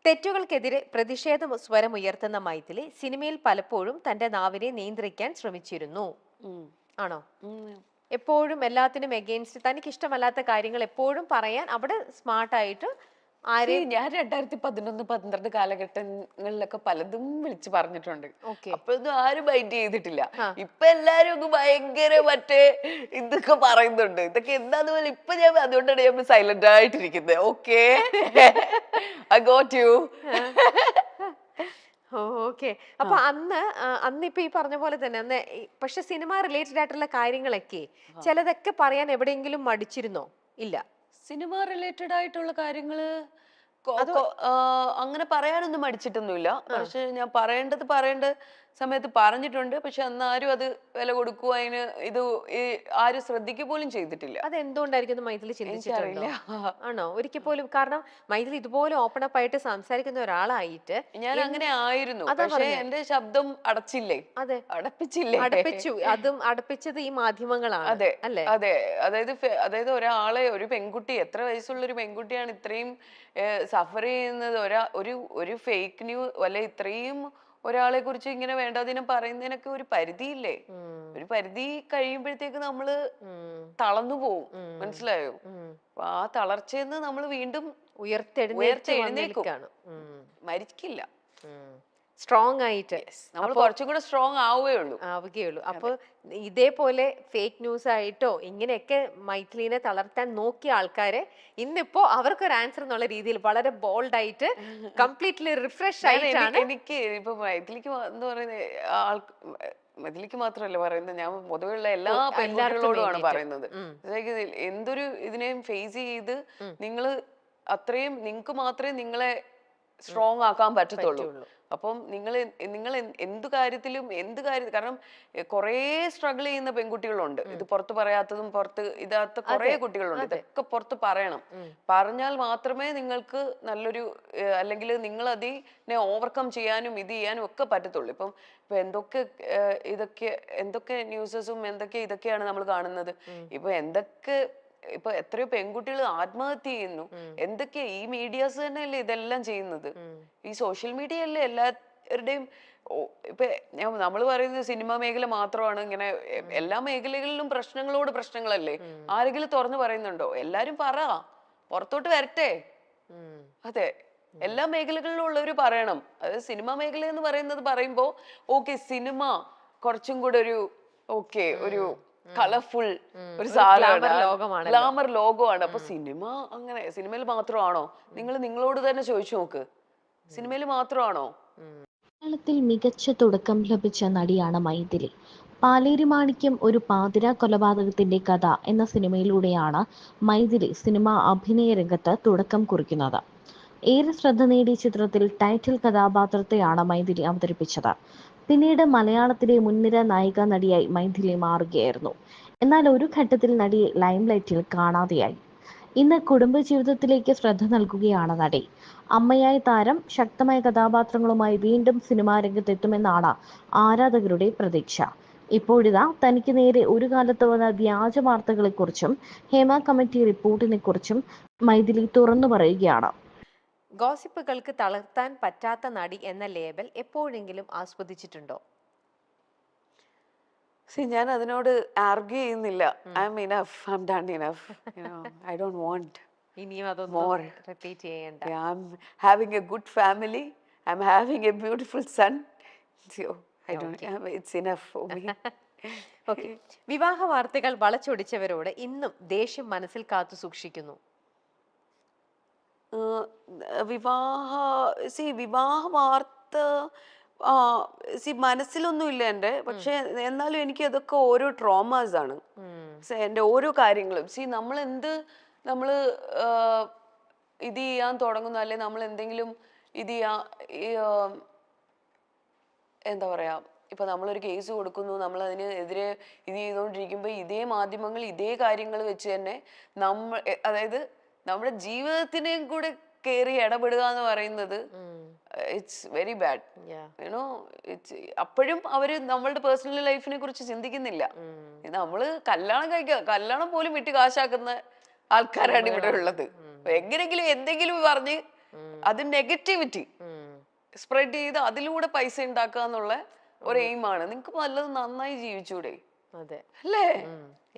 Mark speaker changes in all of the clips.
Speaker 1: തെറ്റുകൾക്കെതിരെ പ്രതിഷേധ സ്വരമുയർത്തുന്ന മൈഥിലി സിനിമയിൽ പലപ്പോഴും തന്റെ നാവിനെ നിയന്ത്രിക്കാൻ ശ്രമിച്ചിരുന്നു.
Speaker 2: ഉം.
Speaker 1: ആണോ?
Speaker 2: ഉം.
Speaker 1: എപ്പോഴും എല്ലാത്തിനും എഗെയിൻസ്റ്റ് തനിക്ക് ഇഷ്ടമല്ലാത്ത കാര്യങ്ങൾ എപ്പോഴും പറയാൻ അവിടെ സ്മാർട്ടായിട്ട് ആരെയും.
Speaker 2: ഞാൻ 2011-12 കാലഘട്ടങ്ങളിലൊക്കെ പലതും വിളിച്ചു പറഞ്ഞിട്ടുണ്ട്.
Speaker 1: ഓക്കെ.
Speaker 2: അപ്പോഴൊന്നും ആരും മൈൻഡ് ചെയ്തിട്ടില്ല.
Speaker 1: ആ.
Speaker 2: ഇപ്പൊ എല്ലാരും അങ്ങ് ഭയങ്കര മറ്റേ ഇതൊക്കെ പറയുന്നുണ്ട്. ഇതൊക്കെ എന്താന്ന് പോലെ ഇപ്പൊ ഞാൻ അതുകൊണ്ടാണ് ഞാൻ സൈലന്റ് ആയിട്ടിരിക്കുന്നത്. Okay, I got you.
Speaker 1: Okay. അപ്പൊ അന്ന് ഇപ്പൊ ഈ പറഞ്ഞ പോലെ തന്നെ പക്ഷെ സിനിമ റിലേറ്റഡ് ആയിട്ടുള്ള കാര്യങ്ങളൊക്കെ ചിലതൊക്കെ പറയാൻ എവിടെയെങ്കിലും മടിച്ചിരുന്നോ? ഇല്ല.
Speaker 2: സിനിമ റിലേറ്റഡ് ആയിട്ടുള്ള കാര്യങ്ങള് അങ്ങനെ പറയാനൊന്നും മടിച്ചിട്ടൊന്നുമില്ല. പക്ഷെ ഞാൻ പറയേണ്ട സമയത്ത് പറഞ്ഞിട്ടുണ്ട്. പക്ഷെ അന്ന് ആരും അത് വില കൊടുക്കുക അതിന് ആരും ശ്രദ്ധിക്കുക പോലും ചെയ്തിട്ടില്ല.
Speaker 1: അത് എന്തുകൊണ്ടായിരിക്കും മൈഥിലി ചിന്തിച്ചിട്ടുണ്ടോ?
Speaker 2: എനിക്കറിയില്ല.
Speaker 1: ആണോ? ഒരിക്കൽ പോലും. കാരണം മൈഥിലി ഇതുപോലെ ഓപ്പൺ അപ്പ് ആയിട്ട് സംസാരിക്കുന്ന ഒരാളായിട്ട്
Speaker 2: ഞാൻ അങ്ങനെ ആയിരുന്നു.
Speaker 1: അതാ
Speaker 2: പക്ഷെ
Speaker 1: പറഞ്ഞെ.
Speaker 2: എന്റെ ശബ്ദം അടച്ചില്ലേ?
Speaker 1: അതെ,
Speaker 2: അടപ്പിച്ചില്ലേ?
Speaker 1: അടപ്പിച്ചു. അതും അടപ്പിച്ചത് ഈ മാധ്യമങ്ങളാണ്.
Speaker 2: അതെ
Speaker 1: അല്ലേ?
Speaker 2: അതെ. അതായത് ഒരു പെൺകുട്ടി, എത്ര വയസ്സുള്ള ഒരു പെൺകുട്ടിയാണ് ഇത്രയും സഫർ ചെയ്യുന്നത്? ഒരു ഫേക്ക് ന്യൂസ് അല്ലെ, ഇത്രയും ഒരാളെ കുറിച്ച് ഇങ്ങനെ വേണ്ടാതിനം പറയുന്നതിനൊക്കെ ഒരു പരിധിയില്ലേ? ഒരു പരിധി കഴിയുമ്പോഴത്തേക്ക് നമ്മള് തളർന്നു പോവും. മനസ്സിലായോ? ആ തളർച്ചയെന്ന് നമ്മൾ വീണ്ടും ഉയർത്തെഴുന്നേൽക്കും. മരിക്കില്ല.
Speaker 1: സ്ട്രോങ് ആയിട്ട്
Speaker 2: നമ്മൾ കുറച്ചും കൂടെ സ്ട്രോങ് ആവുകയുള്ളൂ.
Speaker 1: അപ്പൊ ഇതേപോലെ ഫേക്ക് ന്യൂസ് ആയിട്ടോ ഇങ്ങനെയൊക്കെ മൈഥിലിനെ തളർത്താൻ നോക്കിയ ആൾക്കാരെ ഇന്നിപ്പോ അവർക്കൊരു ആൻസർ എന്നുള്ള രീതിയിൽ വളരെ ബോൾഡ് ആയിട്ട് കംപ്ലീറ്റ്ലി റിഫ്രഷ് ആയിട്ടാണ്.
Speaker 2: എനിക്ക് ഇപ്പൊ മൈഥിലിക്ക് എന്ന് പറയുന്ന മതിലിക്ക് മാത്രമല്ല പറയുന്നത്, ഞാൻ പൊതുവെയുള്ള എല്ലാ പെൺകുട്ടികളോടുമാണ് പറയുന്നത്. എന്തൊരു ഇതിനെയും ഫേസ് ചെയ്ത് നിങ്ങള് അത്രയും നിങ്ങൾക്ക് മാത്രമേ നിങ്ങളെ സ്ട്രോങ് ആക്കാൻ പറ്റത്തുള്ളൂ. അപ്പം നിങ്ങൾ എന്ത് കാര്യം, കാരണം കുറേ സ്ട്രഗിൾ ചെയ്യുന്ന പെൺകുട്ടികളുണ്ട്. ഇത് പുറത്ത് പറയാത്തതും ഇതാത്ത കുറെ കുട്ടികളുണ്ട്. ഇതൊക്കെ പുറത്ത് പറയണം. പറഞ്ഞാൽ മാത്രമേ നിങ്ങൾക്ക് നല്ലൊരു അല്ലെങ്കിൽ നിങ്ങൾ അതിനെ ഓവർകം ചെയ്യാനും ഇത് ചെയ്യാനും ഒക്കെ പറ്റത്തുള്ളൂ. ഇപ്പൊ എന്തൊക്കെ ന്യൂസസും ഇതൊക്കെയാണ് നമ്മൾ കാണുന്നത്. ഇപ്പൊ എത്രയോ പെൺകുട്ടികൾ ആത്മഹത്യ ചെയ്യുന്നു. എന്തൊക്കെയാ ഈ മീഡിയാസ് തന്നെയല്ലേ ഇതെല്ലാം ചെയ്യുന്നത്? ഈ സോഷ്യൽ മീഡിയ അല്ലേ എല്ലാവരുടെയും. ഇപ്പൊ നമ്മൾ പറയുന്നത് സിനിമ മേഖല മാത്രമാണ് ഇങ്ങനെ. എല്ലാ മേഖലകളിലും പ്രശ്നങ്ങളല്ലേ? ആരെങ്കിലും തുറന്നു പറയുന്നുണ്ടോ? എല്ലാരും പുറത്തോട്ട് വരട്ടെ. അതെ, എല്ലാ മേഖലകളിലും ഉള്ളവര് പറയണം. അതായത് സിനിമ മേഖല എന്ന് പറയുമ്പോ ഓക്കെ, സിനിമ കുറച്ചും കൂടെ ഒരു കളർഫുൾ ഒരു സാധനമാണ്, ഗ്ലാമർ ലോകമാണ്. അപ്പൊ സിനിമയിൽ മാത്രമാണോ? നിങ്ങളോട് തന്നെ ചോദിച്ചു നോക്ക്, സിനിമയിൽ മാത്രമാണോ?
Speaker 3: മലയാളത്തിൽ മികച്ച തുടക്കം ലഭിച്ച നടിയാണ് മൈഥിലി. പാലേരി മാണിക്യം ഒരു പാതിരാ കൊലപാതകത്തിന്റെ കഥ എന്ന സിനിമയിലൂടെയാണ് മൈഥിലി സിനിമാ അഭിനയ രംഗത്ത് തുടക്കം കുറിക്കുന്നത്. ഏറെ ശ്രദ്ധ നേടിയ ചിത്രത്തിൽ ടൈറ്റിൽ കഥാപാത്രത്തെയാണ് മൈഥിലി അവതരിപ്പിച്ചത്. പിന്നീട് മലയാളത്തിലെ മുൻനിര നായിക നടിയായി മൈഥിലി മാറുകയായിരുന്നു. എന്നാൽ ഒരു ഘട്ടത്തിൽ നടിയെ ലൈംലൈറ്റിൽ കാണാതെയായി. ഇന്ന് കുടുംബജീവിതത്തിലേക്ക് ശ്രദ്ധ നൽകുകയാണ് നടി. അമ്മയായ താരം ശക്തമായ കഥാപാത്രങ്ങളുമായി വീണ്ടും സിനിമാ രംഗത്തെത്തുമെന്നാണ് ആരാധകരുടെ പ്രതീക്ഷ. ഇപ്പോഴിതാ തനിക്ക് നേരെ ഒരു കാലത്ത് വന്ന വ്യാജ വാർത്തകളെക്കുറിച്ചും ഹേമ കമ്മിറ്റി റിപ്പോർട്ടിനെക്കുറിച്ചും മൈഥിലി തുറന്നു പറയുകയാണ്.
Speaker 1: ഗോസിപ്പുകൾക്ക് തളർത്താൻ പറ്റാത്ത നടി എന്ന ലേബൽ എപ്പോഴെങ്കിലും ആസ്വദിച്ചിട്ടുണ്ടോ?
Speaker 2: ഞാൻ അതിനോട് ആർഗ്യൂ ചെയ്യുന്നില്ല. I'm enough, I'm done enough. I don't want
Speaker 1: ഇനിയും അതൊന്നും റിപ്പീറ്റ് ചെയ്യണ്ട.
Speaker 2: I'm having a good family, I'm having a beautiful son. It's enough for me.
Speaker 1: Okay. വിവാഹ വാർത്തകൾ വളച്ചൊടിച്ചവരോട് ഇന്നും ദേഷ്യം മനസ്സിൽ കാത്തു സൂക്ഷിക്കുന്നു.
Speaker 2: വിവാഹ വാർത്ത മനസ്സിലൊന്നും ഇല്ല എൻ്റെ. പക്ഷെ എന്നാലും എനിക്ക് അതൊക്കെ ഓരോ ട്രോമാസ് ആണ്. എൻ്റെ ഓരോ കാര്യങ്ങളും നമ്മള് ഇത് ചെയ്യാൻ തുടങ്ങുന്നു, അല്ലെ നമ്മൾ എന്തെങ്കിലും എന്താ പറയാ, ഇപ്പൊ നമ്മളൊരു കേസ് കൊടുക്കുന്നു, നമ്മൾ അതിനെതിരെ ഇത് ചെയ്തുകൊണ്ടിരിക്കുമ്പോ ഇതേ മാധ്യമങ്ങൾ ഇതേ കാര്യങ്ങൾ വെച്ച് തന്നെ അതായത് നമ്മുടെ ജീവിതത്തിനെയും കൂടെ കയറി ഇടപെടുക എന്ന് പറയുന്നത് ഇറ്റ്സ് വെരി ബാഡ്. അപ്പോഴും അവര് നമ്മളുടെ പേഴ്സണൽ ലൈഫിനെ കുറിച്ച് ചിന്തിക്കുന്നില്ല. നമ്മള് കല്യാണം പോലും വിട്ട് കാശാക്കുന്ന ആൾക്കാരാണ് ഇവിടെ ഉള്ളത്. എങ്ങനെങ്കിലും എന്തെങ്കിലും പറഞ്ഞ് അത് നെഗറ്റിവിറ്റി സ്പ്രെഡ് ചെയ്ത് അതിലൂടെ പൈസ ഉണ്ടാക്കുക എന്നുള്ള ഒരു എയിമാണ്. നിങ്ങക്ക് നല്ലത് നന്നായി ജീവിച്ചൂടെ?
Speaker 1: അതെ
Speaker 2: അല്ലേ?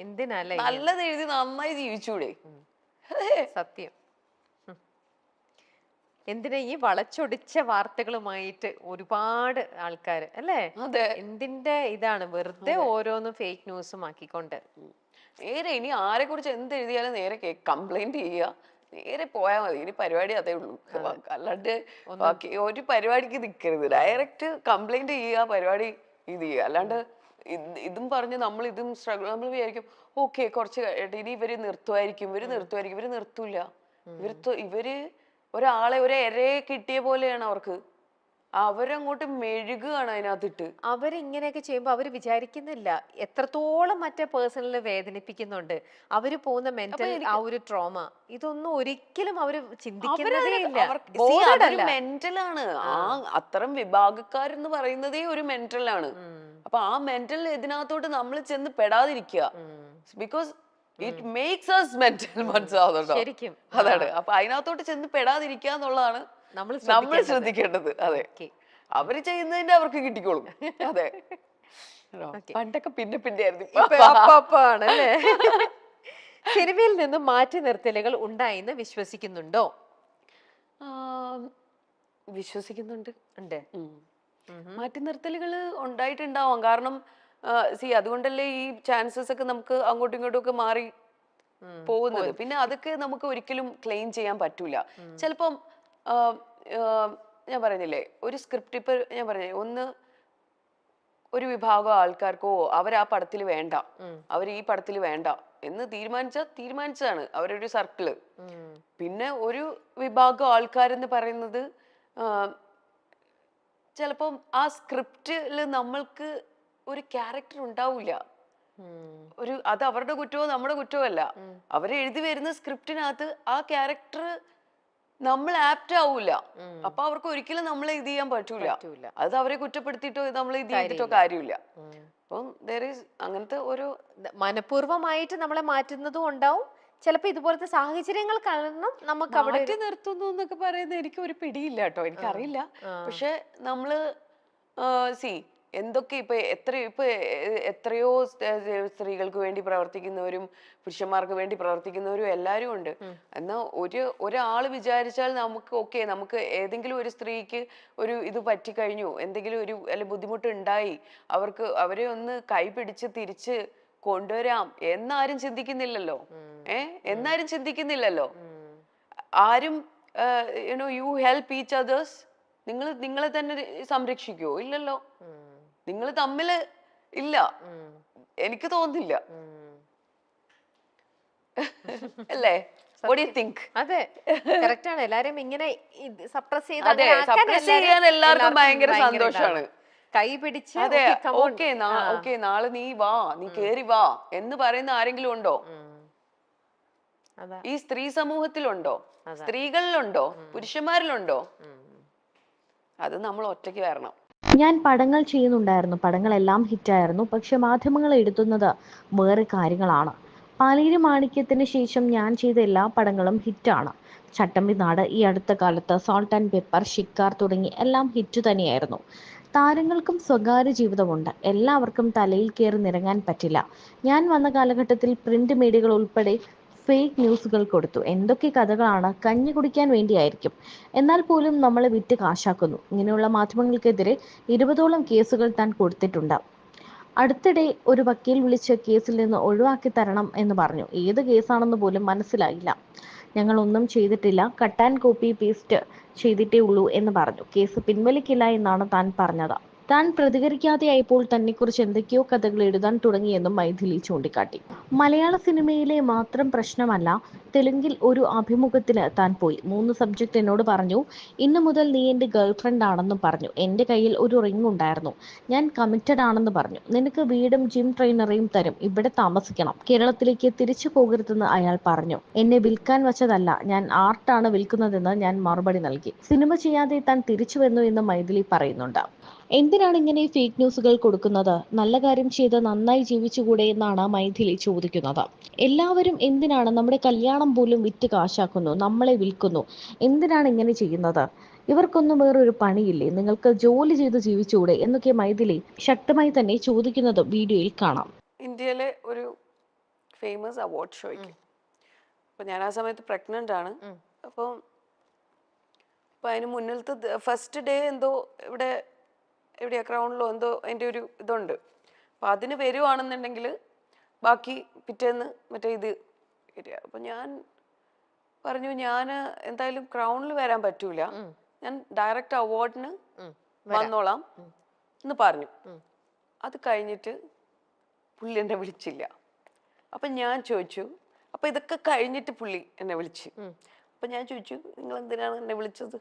Speaker 1: എന്തിനല്ലേ
Speaker 2: നല്ലത് എഴുതി നന്നായി ജീവിച്ചൂടെ?
Speaker 1: സത്യം. എന്തിനാ ഈ വളച്ചൊടിച്ച വാർത്തകളുമായിട്ട് ഒരുപാട് ആൾക്കാര് അല്ലേ?
Speaker 2: അതെ.
Speaker 1: എന്തിന്റെ ഇതാണ് വെറുതെ ഓരോന്നും ഫേക്ക് ന്യൂസും ആക്കിക്കൊണ്ട്.
Speaker 2: നേരെ ഇനി ആരെ കുറിച്ച് എന്ത് എഴുതിയാലും നേരെ കംപ്ലൈന്റ് ചെയ്യുക, നേരെ പോയാൽ മതി. ഇനി പരിപാടി അതേ ഉള്ളൂ. അല്ലാണ്ട് ബാക്കി ഒരു പരിപാടിക്ക് നിൽക്കരുത്. ഡയറക്റ്റ് കംപ്ലൈന്റ് ചെയ്യുക, പരിപാടി ഇത് ചെയ്യുക. അല്ലാണ്ട് ഇതും പറഞ്ഞ് നമ്മൾ ഇതും സ്ട്രഗിൾ, നമ്മൾ വിചാരിക്കും ഓക്കെ കുറച്ച് ഇനി ഇവര് നിർത്തുമായിരിക്കും, ഇവര് നിർത്തൂല. ഇവര് ഒരാളെ ഒരു ഇരയെ കിട്ടിയ പോലെയാണ് അവർക്ക്. അവരങ്ങോട്ട് മെഴുകുകയാണ് അതിനകത്തിട്ട്.
Speaker 1: അവരിങ്ങനെയൊക്കെ ചെയ്യുമ്പോ അവര് വിചാരിക്കുന്നില്ല എത്രത്തോളം മറ്റേ പേഴ്സണലിനെ വേദനിപ്പിക്കുന്നുണ്ട്. അവര് പോകുന്ന മെന്റൽ ആ ഒരു ട്രോമ ഇതൊന്നും ഒരിക്കലും അവര് ചിന്തിക്കുന്നതേ ഇല്ല.
Speaker 2: മെന്റലാണ്. അത്തരം വിഭാഗക്കാരെന്ന് പറയുന്നതേ ഒരു മെന്റലാണ്. അപ്പൊ ആ മെന്റൽ ഇതിനകത്തോട്ട് നമ്മൾ ചെന്ന് പെടാതിരിക്കുക. Because it makes us mental. മനസ്സിലാവുന്നുണ്ടോ?
Speaker 1: ശരിക്കും
Speaker 2: അതാണ്. അപ്പൊ അതിനകത്തോട്ട് ചെന്ന് പെടാതിരിക്കുക എന്നുള്ളതാണ് നമ്മൾ ശ്രദ്ധിക്കേണ്ടത്. അതെ, അവര് ചെയ്യുന്നതിന്റെ അവർക്ക് കിട്ടിക്കോളും. അതെ, പണ്ടൊക്കെ പിന്നെ ആയിരുന്നു.
Speaker 1: ആണല്ലേ? സിനിമയിൽ നിന്നും മാറ്റി നിർത്തലുകൾ ഉണ്ടായിന്ന് വിശ്വസിക്കുന്നുണ്ടോ?
Speaker 2: വിശ്വസിക്കുന്നുണ്ട്.
Speaker 1: ഉണ്ട്.
Speaker 2: മാറ്റി നിർത്തലുകൾ ഉണ്ടായിട്ടുണ്ടാവാം. കാരണം അതുകൊണ്ടല്ലേ ഈ ചാൻസസ് ഒക്കെ നമുക്ക് അങ്ങോട്ടും ഇങ്ങോട്ടും ഒക്കെ മാറി പോകുന്നത്. പിന്നെ അതൊക്കെ നമുക്ക് ഒരിക്കലും ക്ലെയിം ചെയ്യാൻ പറ്റൂല. ചിലപ്പം ഞാൻ പറയുന്നില്ലേ, ഒരു സ്ക്രിപ്റ്റ് ഇപ്പൊ ഞാൻ പറഞ്ഞേ, ഒരു വിഭാഗം ആൾക്കാർക്കോ അവർ ആ പടത്തിൽ വേണ്ട, അവർ ഈ പടത്തിൽ വേണ്ട എന്ന് തീരുമാനിച്ചതാണ് അവരൊരു സർക്കിള്. പിന്നെ ഒരു വിഭാഗം ആൾക്കാരെന്ന് പറയുന്നത് ചിലപ്പം ആ സ്ക്രിപ്റ്റില് നമ്മൾക്ക് ഒരു ക്യാരക്ടർ ഉണ്ടാവില്ല. അത് അവരുടെ കുറ്റമോ നമ്മുടെ കുറ്റമോ അല്ല. അവര് എഴുതി വരുന്ന സ്ക്രിപ്റ്റിനകത്ത് ആ ക്യാരക്ടർ നമ്മൾ ആപ്റ്റ് ആവൂല. അപ്പൊ അവർക്ക് ഒരിക്കലും നമ്മളെ ഇത് ചെയ്യാൻ പറ്റൂല. അത് അവരെ കുറ്റപ്പെടുത്തിയിട്ടോ നമ്മളെ ഇത് ചെയ്തിട്ടോ കാര്യമില്ല. അപ്പം അങ്ങനത്തെ ഒരു
Speaker 1: മനഃപൂർവ്വമായിട്ട് നമ്മളെ മാറ്റുന്നതും ഉണ്ടാവും. ചിലപ്പോ ഇതുപോലത്തെ സാഹചര്യങ്ങൾ കാരണം നമുക്ക് അവിടെ
Speaker 2: മാറ്റി നിർത്തുന്നു എന്നൊക്കെ പറയുന്നത് എനിക്ക് ഒരു പിടിയില്ല കേട്ടോ, എനിക്കറിയില്ല. പക്ഷെ നമ്മള് എന്തൊക്കെ ഇപ്പൊ എത്രയോ സ്ത്രീകൾക്ക് വേണ്ടി പ്രവർത്തിക്കുന്നവരും പുരുഷന്മാർക്ക് വേണ്ടി പ്രവർത്തിക്കുന്നവരും എല്ലാരും ഉണ്ട്. എന്നാ ഒരാള് വിചാരിച്ചാൽ നമുക്ക് ഏതെങ്കിലും ഒരു സ്ത്രീക്ക് ഒരു ഇത് പറ്റിക്കഴിഞ്ഞു, എന്തെങ്കിലും ഒരു ബുദ്ധിമുട്ട് ഉണ്ടായി, അവരെ ഒന്ന് കൈപിടിച്ച് തിരിച്ച് കൊണ്ടുവരാം എന്നാരും ചിന്തിക്കുന്നില്ലല്ലോ. എന്നാരും ചിന്തിക്കുന്നില്ലല്ലോ. ആരും യു ഹെൽപ്പ് ഈച്ച് അതേഴ്സ്. നിങ്ങളെ തന്നെ സംരക്ഷിക്കുവോ? ഇല്ലല്ലോ. നിങ്ങൾ തമ്മില് ഇല്ല, എനിക്ക് തോന്നുന്നില്ല. അല്ലേ? What do you think?
Speaker 1: അതെ, കറക്റ്റ് ആണ്. എല്ലാരും ഇങ്ങനെ സപ്രസ്
Speaker 2: ചെയ്യാൻ എല്ലാവർക്കും ഭയങ്കര സന്തോഷാണ്.
Speaker 1: കൈ പിടിച്ച്
Speaker 2: ഓക്കെ നാളെ നീ വാ, നീ കേറി വാ എന്ന് പറയുന്ന ആരെങ്കിലും ഉണ്ടോ? ഈ സ്ത്രീ സമൂഹത്തിലുണ്ടോ? സ്ത്രീകളിലുണ്ടോ? പുരുഷന്മാരിലുണ്ടോ? അത് നമ്മൾ ഒറ്റയ്ക്ക് വരണം.
Speaker 3: ഞാൻ പടങ്ങൾ ചെയ്യുന്നുണ്ടായിരുന്നു, പടങ്ങളെല്ലാം ഹിറ്റായിരുന്നു. പക്ഷെ മാധ്യമങ്ങൾ എടുത്തുന്നത് വേറെ കാര്യങ്ങളാണ്. പാലേരി മാണിക്യത്തിന് ശേഷം ഞാൻ ചെയ്ത എല്ലാ പടങ്ങളും ഹിറ്റാണ്. ചട്ടമ്പിനാട്, ഈ അടുത്ത കാലത്ത് സോൾട്ട് ആൻഡ് പെപ്പർ, ഷിക്കാർ തുടങ്ങി എല്ലാം ഹിറ്റ് തന്നെയായിരുന്നു. താരങ്ങൾക്കും സ്വകാര്യ ജീവിതമുണ്ട്. എല്ലാവർക്കും തലയിൽ കയറി നിറങ്ങാൻ പറ്റില്ല. ഞാൻ വന്ന കാലഘട്ടത്തിൽ പ്രിന്റ് മീഡിയകൾ ഉൾപ്പെടെ ഫേക്ക് ന്യൂസുകൾ കൊടുത്തു. എന്തൊക്കെ കഥകളാണ്! കഞ്ഞി കുടിക്കാൻ വേണ്ടിയായിരിക്കും. എന്നാൽ പോലും നമ്മളെ വിറ്റ് കാശാക്കുന്നു. ഇങ്ങനെയുള്ള മാധ്യമങ്ങൾക്കെതിരെ 20ഓളം കേസുകൾ താൻ കൊടുത്തിട്ടുണ്ട്. അടുത്തിടെ ഒരു വക്കീൽ വിളിച്ച് കേസിൽ നിന്ന് ഒഴിവാക്കി തരണം എന്ന് പറഞ്ഞു. ഏത് കേസാണെന്ന് പോലും മനസ്സിലായില്ല. ഞങ്ങൾ ഒന്നും ചെയ്തിട്ടില്ല, കട്ട് ആൻഡ് കോപ്പി പേസ്റ്റ് ചെയ്തിട്ടേ ഉള്ളൂ എന്ന് പറഞ്ഞു. കേസ് പിൻവലിക്കില്ല എന്നാണ് താൻ പറഞ്ഞത്. താൻ പ്രതികരിക്കാതെയായപ്പോൾ തന്നെക്കുറിച്ച് എന്തൊക്കെയോ കഥകൾ എഴുതാൻ തുടങ്ങിയെന്നും മൈഥിലി ചൂണ്ടിക്കാട്ടി. മലയാള സിനിമയിലെ മാത്രം പ്രശ്നമല്ല, തെലുങ്കിൽ ഒരു അഭിമുഖത്തിന് താൻ പോയി. 3 സബ്ജക്ട് എന്നോട് പറഞ്ഞു. ഇന്നു മുതൽ നീ എൻ്റെ ഗേൾഫ്രണ്ട് ആണെന്ന് പറഞ്ഞു. എൻ്റെ കയ്യിൽ ഒരു റിംഗ് ഉണ്ടായിരുന്നു. ഞാൻ കമ്മിറ്റഡ് ആണെന്ന് പറഞ്ഞു. നിനക്ക് വീടും ജിം ട്രെയിനറെയും തരും, ഇവിടെ താമസിക്കണം, കേരളത്തിലേക്ക് തിരിച്ചു പോകരുതെന്ന് അയാൾ പറഞ്ഞു. എന്നെ വിൽക്കാൻ വച്ചതല്ല, ഞാൻ ആർട്ടാണ് വിൽക്കുന്നതെന്ന് ഞാൻ മറുപടി നൽകി. സിനിമ ചെയ്യാതെ താൻ തിരിച്ചു വന്നു എന്ന് മൈഥിലി പറയുന്നുണ്ട്. എന്തിനാണ് ഇങ്ങനെ ഫേക്ക് ന്യൂസുകൾ കൊടുക്കുന്നത്? നല്ല കാര്യം ചെയ്ത് നന്നായി ജീവിച്ചുകൂടെ എന്നാണ് മൈഥിലി ചോദിക്കുന്നത്. എല്ലാവരും എന്തിനാണ് നമ്മുടെ കല്യാണം പോലും വിറ്റ് കാശാക്കുന്നു, നമ്മളെ വിൽക്കുന്നു? എന്തിനാണ് ഇങ്ങനെ ചെയ്യുന്നത്? ഇവർക്കൊന്നും വേറൊരു പണിയില്ലേ? നിങ്ങൾക്ക് ജോലി ചെയ്ത് ജീവിച്ചുകൂടെ എന്നൊക്കെ മൈഥിലി ശക്തമായി തന്നെ ചോദിക്കുന്നത് വീഡിയോയിൽ കാണാം.
Speaker 2: ഇന്ത്യയിലെ ഒരു ഫേമസ് അവാർഡ് ഷോയ്ക്ക് അപ്പൊ ഞാൻ ആ സമയത്ത് പ്രഗ്നന്റ് ആണ്. അപ്പം അപ്പൊ അതിന് മുന്നിലത്തെ ഫസ്റ്റ് ഡേ എന്തോ എവിടെയാ ക്രൗണിലോ എന്തോ അതിൻ്റെ ഒരു ഇതുണ്ട്. അപ്പൊ അതിന് വരുവാണെന്നുണ്ടെങ്കിൽ ബാക്കി പിറ്റേന്ന് മറ്റേ ഇത് വരിക. അപ്പൊ ഞാൻ പറഞ്ഞു ഞാൻ എന്തായാലും ക്രൗണിൽ വരാൻ പറ്റൂല, ഞാൻ ഡയറക്റ്റ് അവാർഡിന് വന്നോളാം എന്ന് പറഞ്ഞു. അത് കഴിഞ്ഞിട്ട് പുള്ളി എന്നെ വിളിച്ചില്ല. അപ്പൊ ഞാൻ ചോദിച്ചു, അപ്പൊ ഇതൊക്കെ കഴിഞ്ഞിട്ട് പുള്ളി എന്നെ വിളിച്ചു. അപ്പൊ ഞാൻ ചോദിച്ചു, നിങ്ങൾ എന്തിനാണ് എന്നെ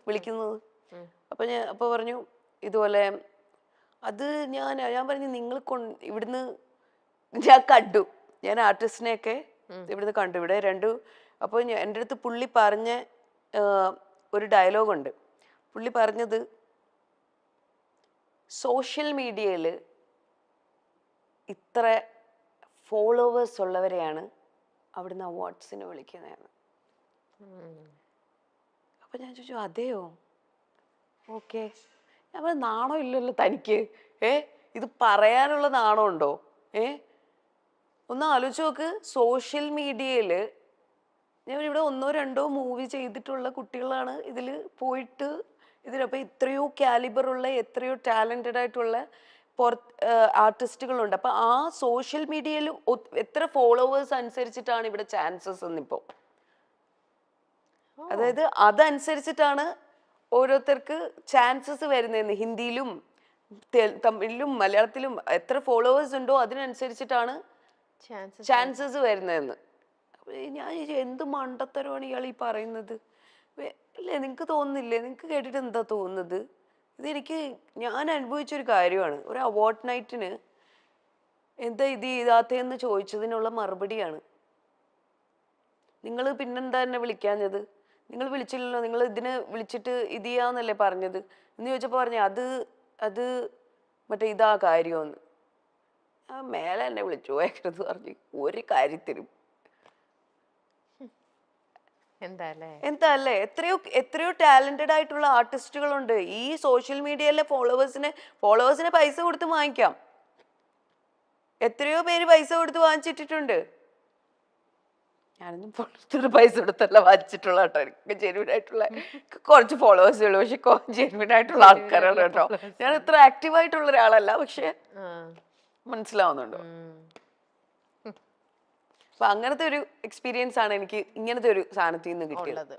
Speaker 2: വിളിക്കുന്നത്? അപ്പൊ പറഞ്ഞു ഇതുപോലെ അത് ഞാൻ പറഞ്ഞു നിങ്ങൾ ഇവിടുന്ന് ഞാൻ കണ്ടു, ഞാൻ ആർട്ടിസ്റ്റിനെയൊക്കെ ഇവിടുന്ന് കണ്ടു, ഇവിടെ രണ്ടു. അപ്പോൾ എൻ്റെ അടുത്ത് പുള്ളി പറഞ്ഞ ഒരു ഡയലോഗുണ്ട്. പുള്ളി പറഞ്ഞത് സോഷ്യൽ മീഡിയയിൽ ഇത്ര ഫോളോവേഴ്സ് ഉള്ളവരെയാണ് അവിടുന്ന് അവാർഡ്സിന് വിളിക്കുന്നതെന്ന്. അപ്പൊ ഞാൻ ചോദിച്ചു അതെയോ, ഓക്കെ. ഞാൻ പറഞ്ഞു നാണോ ഇല്ലല്ലോ തനിക്ക്, ഇത് പറയാനുള്ള നാണോ ഉണ്ടോ? ഒന്ന് ആലോചിച്ച് നോക്ക്. സോഷ്യൽ മീഡിയയിൽ ഞാൻ ഇവിടെ 1 or 2 മൂവി ചെയ്തിട്ടുള്ള കുട്ടികളാണ് ഇതിൽ പോയിട്ട് ഇതിലപ്പോൾ ഇത്രയോ കാലിബറുള്ള എത്രയോ ടാലൻറ്റഡ് ആയിട്ടുള്ള ആർട്ടിസ്റ്റുകളുണ്ട്. അപ്പൊ ആ സോഷ്യൽ മീഡിയയിൽ എത്ര ഫോളോവേഴ്സ് അനുസരിച്ചിട്ടാണ് ഇവിടെ ചാൻസസ് എന്നിപ്പോ. അതായത് അതനുസരിച്ചിട്ടാണ് ഓരോരുത്തർക്ക് ചാൻസസ് വരുന്നതെന്ന്. ഹിന്ദിയിലും തമിഴിലും മലയാളത്തിലും എത്ര ഫോളോവേഴ്സ് ഉണ്ടോ അതിനനുസരിച്ചിട്ടാണ് ചാൻസസ് വരുന്നതെന്ന്. ഞാൻ എന്ത് മണ്ടത്തരമാണ് ഇയാൾ ഈ പറയുന്നത്? അല്ലേ, നിങ്ങൾക്ക് തോന്നുന്നില്ലേ? നിങ്ങൾക്ക് കേട്ടിട്ട് എന്താ തോന്നുന്നത്? ഇതെനിക്ക് ഞാൻ അനുഭവിച്ചൊരു കാര്യമാണ്. ഒരു അവാർഡ് നൈറ്റിന് എന്താ ഇത് ചെയ്താത്തേന്ന് ചോദിച്ചതിനുള്ള മറുപടിയാണ്. നിങ്ങൾ പിന്നെന്താ എന്നെ വിളിക്കാഞ്ഞത്? നിങ്ങൾ വിളിച്ചില്ലല്ലോ, നിങ്ങൾ ഇതിന് വിളിച്ചിട്ട് ഇത് ചെയ്യാന്നല്ലേ പറഞ്ഞത് എന്ന് ചോദിച്ചപ്പോൾ പറഞ്ഞു അത് മറ്റേ ഇതാ കാര്യമെന്ന്. ആ മേലെ എന്നെ വിളിച്ചു പോയേക്കരുത് പറഞ്ഞു ഒരു കാര്യത്തിനും. എന്താ അല്ലേ, എത്രയോ ടാലന്റഡ് ആയിട്ടുള്ള ആർട്ടിസ്റ്റുകളുണ്ട്. ഈ സോഷ്യൽ മീഡിയയിലെ ഫോളോവേഴ്സിനെ പൈസ കൊടുത്ത് വാങ്ങിക്കാം. എത്രയോ പേര് പൈസ കൊടുത്ത് വാങ്ങിച്ചിട്ടിട്ടുണ്ട്. ഞാനൊന്നും പുറത്തോട്ട് പൈസ കൊടുത്തല്ല വാങ്ങിച്ചിട്ടുള്ള കേട്ടോ. എനിക്ക് ജെന്യൂൻ ആയിട്ടുള്ള കുറച്ച് ഫോളോവേഴ്സേ ഉള്ളൂ, പക്ഷെ ജെന്യൂൻ ആയിട്ടുള്ള ആൾക്കാരാണ് കേട്ടോ. ഞാൻ ഇത്ര ആക്റ്റീവ് ആയിട്ടുള്ള ഒരാളല്ല, പക്ഷെ മനസ്സിലാവുന്നുണ്ടോ? അപ്പൊ അങ്ങനത്തെ ഒരു എക്സ്പീരിയൻസ് ആണ് എനിക്ക് ഇങ്ങനത്തെ ഒരു സാധനത്തിൽ നിന്ന് കിട്ടിയത്.